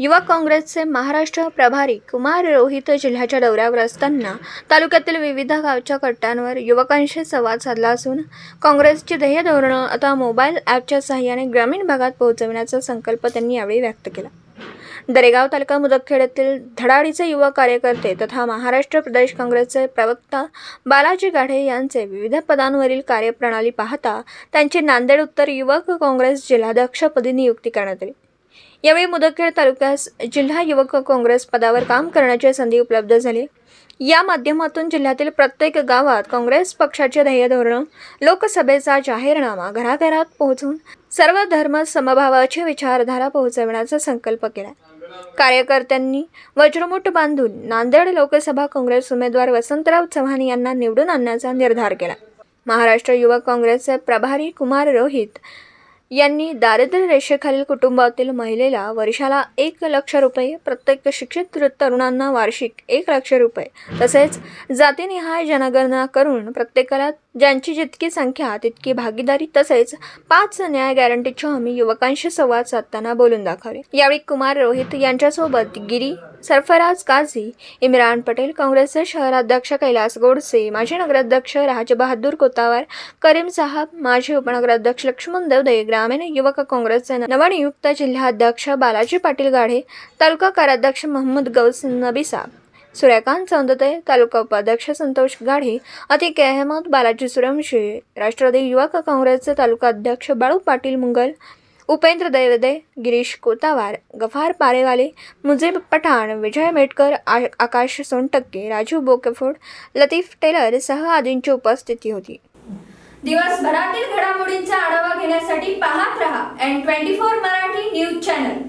युवा काँग्रेसचे महाराष्ट्र प्रभारी कुमार रोहित जिल्ह्याच्या दौऱ्यावर असताना तालुक्यातील विविध गावच्या कट्ट्यांवर युवकांशी संवाद साधला असून काँग्रेसची ध्येय धोरणं आता मोबाईल ॲपच्या सहाय्याने ग्रामीण भागात पोहोचविण्याचा संकल्प त्यांनी यावेळी व्यक्त केला। दरेगाव तालुका मुदखेड येथील धडाडीचे युवा कार्यकर्ते तथा महाराष्ट्र प्रदेश काँग्रेसचे प्रवक्ता बालाजी गाढे यांचे विविध पदांवरील कार्यप्रणाली पाहता त्यांची नांदेड उत्तर युवक काँग्रेस जिल्हाध्यक्षपदी नियुक्ती करण्यात आली। यावेळी मुदखेड तालुक्यास जिल्हा युवक काँग्रेस पदावर काम करण्याची संधी उपलब्ध झाली। या माध्यमातून जिल्ह्यातील प्रत्येक गावात काँग्रेस पक्षाचे ध्येय धोरण, लोकसभेचा जाहीरनामा घराघरात पोहोचून सर्व धर्म समभावाची विचारधारा पोहोचवण्याचा संकल्प केला। कार्यकर्त्यांनी वज्रमुठ बांधून नांदेड लोकसभा काँग्रेस उमेदवार वसंतराव चव्हाण यांना निवडून आणण्याचा निर्धार केला। महाराष्ट्र युवक काँग्रेसचे प्रभारी कुमार रोहित यांनी दारिद्र्य रेषेखालील कुटुंबातील महिलेला वर्षाला 1 लाख रुपये, प्रत्येक शिक्षित तरुणांना वार्षिक 1 लाख रुपये तसेच जातीनिहाय जनगणना करून प्रत्येकाला ज्यांची जितकी संख्या तितकी भागीदारी तसेच 5 न्याय गॅरंटीची हमी युवकांशी संवाद साधताना बोलून दाखवले। यावेळी कुमार रोहित यांच्यासोबत गिरी सरफराज काझी, इम्रान पटेल, काँग्रेसचे शहराध्यक्ष कैलास गोडसे, माजी नगराध्यक्ष राजबहादूर कोतावार, करीम साहब, माजी उपनगराध्यक्ष लक्ष्मण देवदे, ग्रामीण युवक काँग्रेसचे नवनियुक्त जिल्हाध्यक्ष बालाजी पाटील गाढे, तालुका कार्याध्यक्ष मोहम्मद गौस नबी साहब, सूर्यकांत चौंदते, तालुका उपाध्यक्ष संतोष गाढे, अतिक अहमद, बालाजी सूर्यवंशी, राष्ट्रवादी युवक काँग्रेसचे तालुका अध्यक्ष बाळू पाटील मुंगल, उपेंद्र देवदे, गिरीश कोतावार, गफार पारेवाले, मुजीब पठाण, विजय मेटकर, आकाश सोनटक्के, राजू बोकेफोड, लतीफ टेलर सह आदींची उपस्थिती होती। दिवसभरातील घडामोडींचा आढावा घेण्यासाठी पाहत रहा N24 मराठी न्यूज चॅनल।